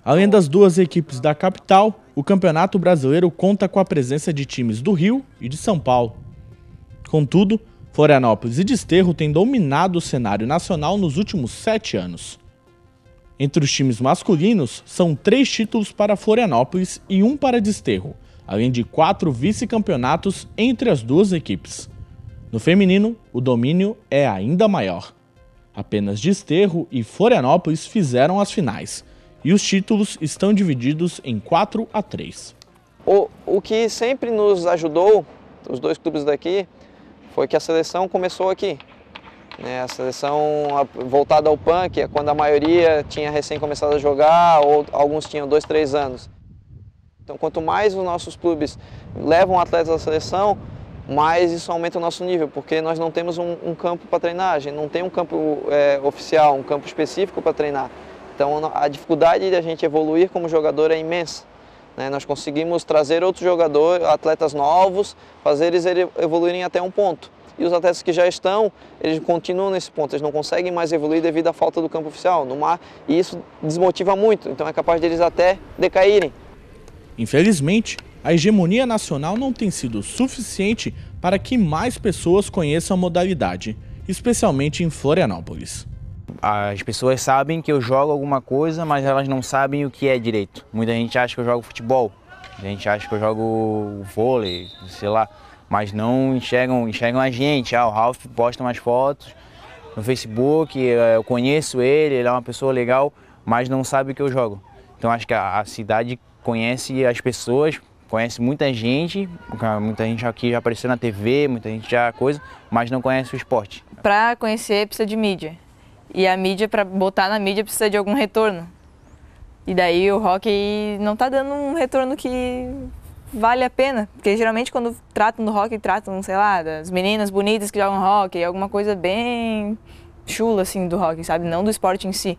Além das duas equipes da capital, o Campeonato Brasileiro conta com a presença de times do Rio e de São Paulo. Contudo, Florianópolis e Desterro têm dominado o cenário nacional nos últimos 7 anos. Entre os times masculinos, são 3 títulos para Florianópolis e 1 para Desterro, além de 4 vice-campeonatos entre as duas equipes. No feminino, o domínio é ainda maior. Apenas Desterro e Florianópolis fizeram as finais, e os títulos estão divididos em 4-3. O que sempre nos ajudou, os dois clubes daqui, foi que a seleção começou aqui. A seleção voltada ao PAN, que é quando a maioria tinha recém começado a jogar, ou alguns tinham 2, 3 anos. Então, quanto mais os nossos clubes levam atletas à seleção, mais isso aumenta o nosso nível, porque nós não temos um campo para treinar, a gente não tem um campo oficial, um campo específico para treinar. Então, a dificuldade de a gente evoluir como jogador é imensa. Nós conseguimos trazer outros jogadores, atletas novos, fazer eles evoluírem até um ponto. E os atletas que já estão, eles continuam nesse ponto, eles não conseguem mais evoluir devido à falta do campo oficial no mar, e isso desmotiva muito, então é capaz deles até decaírem. Infelizmente, a hegemonia nacional não tem sido suficiente para que mais pessoas conheçam a modalidade, especialmente em Florianópolis. As pessoas sabem que eu jogo alguma coisa, mas elas não sabem o que é direito. Muita gente acha que eu jogo futebol, muita gente acha que eu jogo vôlei, sei lá, mas não enxergam a gente. O Ralf posta umas fotos no Facebook, eu conheço ele é uma pessoa legal, mas não sabe o que eu jogo. Então acho que a cidade conhece as pessoas, conhece muita gente aqui já apareceu na TV, muita gente já coisa, mas não conhece o esporte. Para conhecer precisa de mídia. E a mídia, para botar na mídia, precisa de algum retorno. E daí o hockey não está dando um retorno que vale a pena. Porque geralmente quando tratam do hockey, tratam, sei lá, das meninas bonitas que jogam hockey, alguma coisa bem chula assim do hockey, sabe? Não do esporte em si.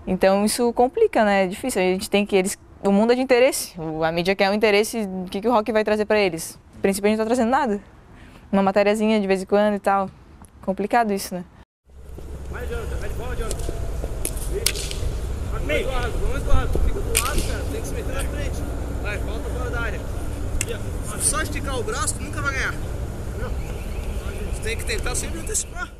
Então isso complica, né? É difícil. A gente tem que o mundo é de interesse. A mídia quer o interesse, o que o hockey vai trazer para eles. A princípio a gente não está trazendo nada. Uma matériazinha de vez em quando e tal. Complicado isso, né? Vai, Jonathan, vai de bola, Jonathan. Vamos Eduardo, fica do lado, cara, tem que se meter na frente. Vai, volta fora da área. Se só esticar o braço, tu nunca vai ganhar. Tu tem que tentar sempre antecipar.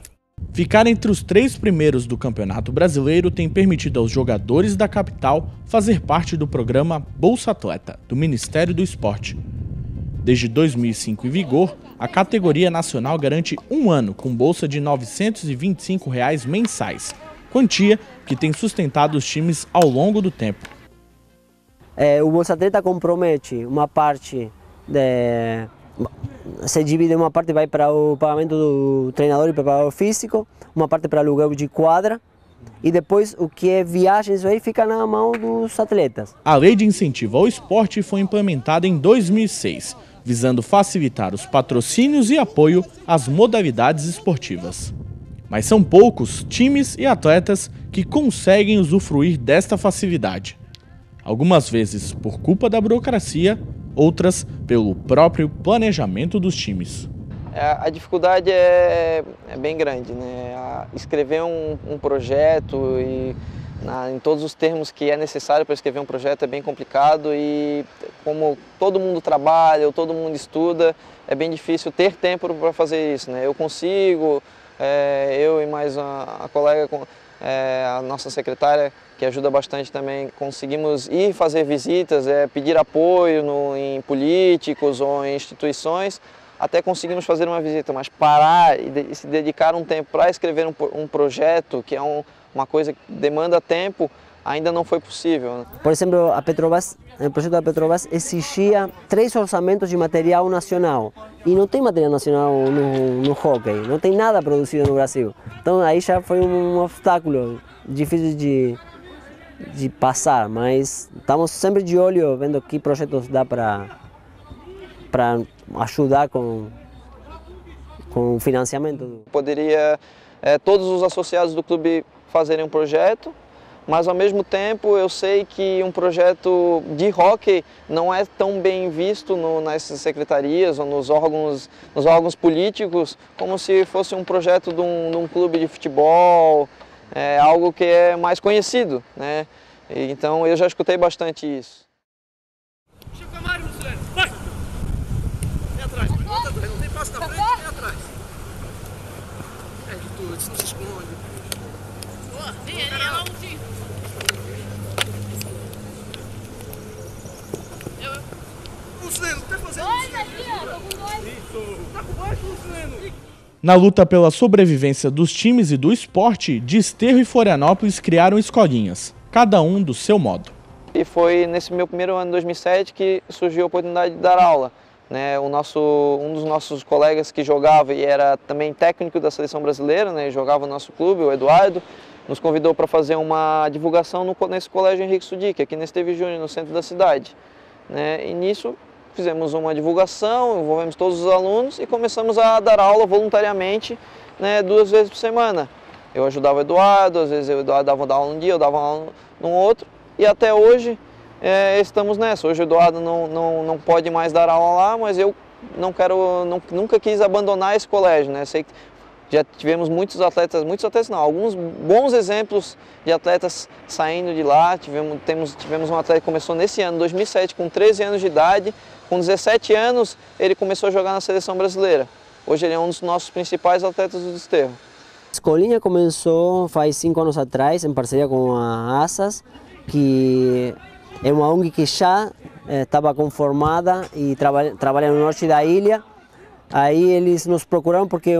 Ficar entre os 3 primeiros do Campeonato Brasileiro tem permitido aos jogadores da capital fazer parte do programa Bolsa Atleta, do Ministério do Esporte. Desde 2005 em vigor, a categoria nacional garante 1 ano com bolsa de R$ 925 mensais, quantia que tem sustentado os times ao longo do tempo. O Bolsa Atleta compromete uma parte, se divide, uma parte vai para o pagamento do treinador e preparador físico, uma parte para aluguel de quadra, e depois o que é viagens aí fica na mão dos atletas. A Lei de Incentivo ao Esporte foi implementada em 2006, visando facilitar os patrocínios e apoio às modalidades esportivas. Mas são poucos times e atletas que conseguem usufruir desta facilidade. Algumas vezes por culpa da burocracia, outras pelo próprio planejamento dos times. A dificuldade é bem grande, né? Escrever um projeto em todos os termos que é necessário para escrever um projeto é bem complicado, e como todo mundo trabalha, ou todo mundo estuda, é bem difícil ter tempo para fazer isso, né? Eu consigo, eu e mais a colega, a nossa secretária, que ajuda bastante também, conseguimos ir fazer visitas, pedir apoio em políticos ou em instituições, até conseguimos fazer uma visita, mas parar e se dedicar um tempo para escrever um projeto, que é uma coisa que demanda tempo, ainda não foi possível. Por exemplo, a Petrobras, o projeto da Petrobras exigia 3 orçamentos de material nacional, e não tem material nacional no hockey, não tem nada produzido no Brasil. Então aí já foi um obstáculo difícil de passar, mas estamos sempre de olho vendo que projetos dá para ajudar com o financiamento. Poderia todos os associados do clube fazerem um projeto, mas ao mesmo tempo eu sei que um projeto de hockey não é tão bem visto nessas secretarias ou nos órgãos políticos como se fosse um projeto de um clube de futebol, algo que é mais conhecido, né? Então eu já escutei bastante isso. Chega o Mário, Luciano. Vai! Vem atrás, volta atrás. Não tem passo na frente, vem atrás. É de tudo, não se esconde. Boa, vem ali, lá um tio. Luciano, o que tá fazendo? Dois aqui, ó, tô com dois. Isso. Tá com baixo, Luciano. Na luta pela sobrevivência dos times e do esporte, Desterro e Florianópolis criaram escolinhas, cada um do seu modo. E foi nesse meu primeiro ano, 2007, que surgiu a oportunidade de dar aula. Né? Um dos nossos colegas que jogava e era também técnico da seleção brasileira, né? Jogava no nosso clube, o Eduardo, nos convidou para fazer uma divulgação nesse colégio Henrique Sudic, aqui na Esteve Júnior, no centro da cidade. Né? E nisso fizemos uma divulgação, envolvemos todos os alunos e começamos a dar aula voluntariamente, né, 2 vezes por semana. Eu ajudava o Eduardo, às vezes o Eduardo dava aula um dia, eu dava aula no outro, e até hoje estamos nessa. Hoje o Eduardo não pode mais dar aula lá, mas eu nunca quis abandonar esse colégio, né? Sei que já tivemos muitos atletas não, alguns bons exemplos de atletas saindo de lá. Tivemos um atleta que começou nesse ano, 2007, com 13 anos de idade. Com 17 anos, ele começou a jogar na seleção brasileira. Hoje ele é um dos nossos principais atletas do Desterro. A escolinha começou faz 5 anos atrás, em parceria com a ASAS, que é uma ONG que já estava conformada e trabalha no norte da ilha. Aí eles nos procuraram porque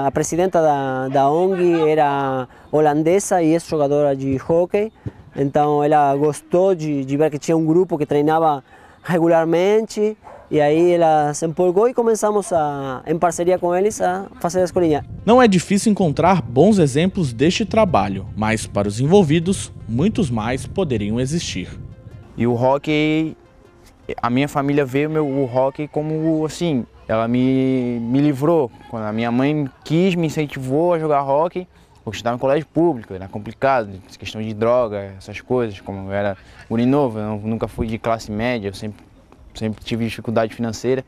a presidenta da ONG era holandesa e ex-jogadora de hóquei. Então ela gostou de ver que tinha um grupo que treinava regularmente, e aí ela se empolgou e começamos em parceria com eles a fazer a escolinha. Não é difícil encontrar bons exemplos deste trabalho, mas para os envolvidos, muitos mais poderiam existir. E o hóquei, a minha família vê o hóquei como assim, ela me livrou. Quando a minha mãe me incentivou a jogar hóquei, eu estudava em colégio público, era complicado, questão de droga, essas coisas, como eu era guri novo, eu nunca fui de classe média, eu sempre tive dificuldade financeira.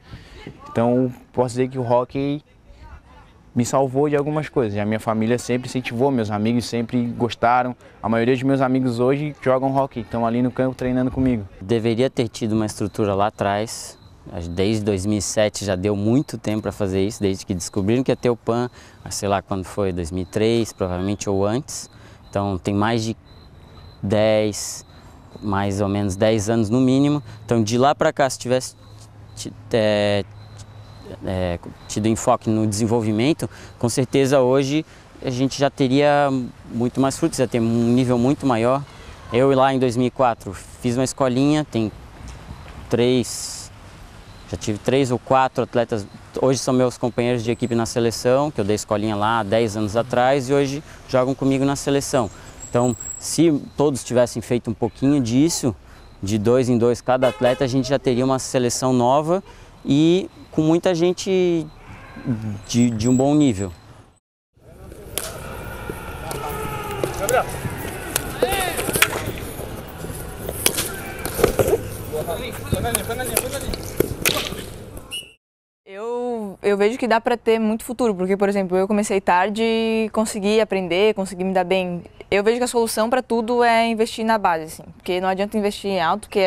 Então, posso dizer que o hóquei me salvou de algumas coisas. A minha família sempre incentivou, meus amigos sempre gostaram. A maioria dos meus amigos hoje jogam hóquei, estão ali no campo treinando comigo. Deveria ter tido uma estrutura lá atrás. Desde 2007 já deu muito tempo para fazer isso, desde que descobriram que ia ter o PAN, sei lá quando foi, 2003, provavelmente, ou antes. Então tem mais de 10, mais ou menos 10 anos no mínimo. Então de lá para cá, se tivesse tido enfoque no desenvolvimento, com certeza hoje a gente já teria muito mais frutos, já ter um nível muito maior. Eu lá em 2004 fiz uma escolinha, já tive 3 ou 4 atletas, hoje são meus companheiros de equipe na seleção, que eu dei escolinha lá há 10 anos atrás e hoje jogam comigo na seleção. Então, se todos tivessem feito um pouquinho disso, de 2 em 2 cada atleta, a gente já teria uma seleção nova e com muita gente de um bom nível. Gabriel. Eu vejo que dá para ter muito futuro, porque, por exemplo, eu comecei tarde e consegui aprender, consegui me dar bem. Eu vejo que a solução para tudo é investir na base, assim, porque não adianta investir em alto, que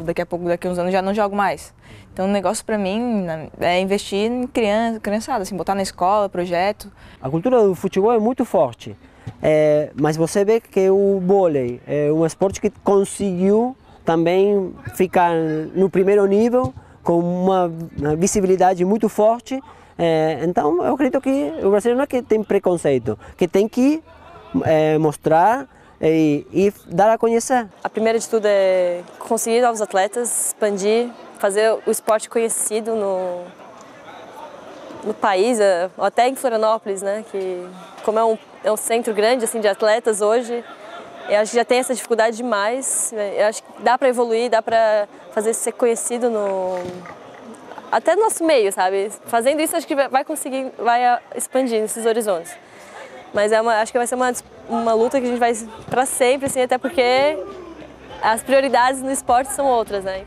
daqui a pouco, daqui a uns anos, já não jogo mais. Então, o negócio para mim é investir em criançada, assim, botar na escola, projeto. A cultura do futebol é muito forte, mas você vê que o vôlei é um esporte que conseguiu também ficar no primeiro nível, com uma visibilidade muito forte. Então eu acredito que o brasileiro não é que tem preconceito, que tem que mostrar e dar a conhecer. A primeira de tudo é conseguir novos atletas, expandir, fazer o esporte conhecido no país, ou até em Florianópolis, né? Que como é um centro grande assim de atletas hoje, eu acho que já tem essa dificuldade demais. Eu acho que dá para evoluir, dá para fazer ser conhecido até no nosso meio, sabe? Fazendo isso, acho que vai expandir esses horizontes. Mas acho que vai ser uma luta que a gente vai para sempre, assim, até porque as prioridades no esporte são outras, né?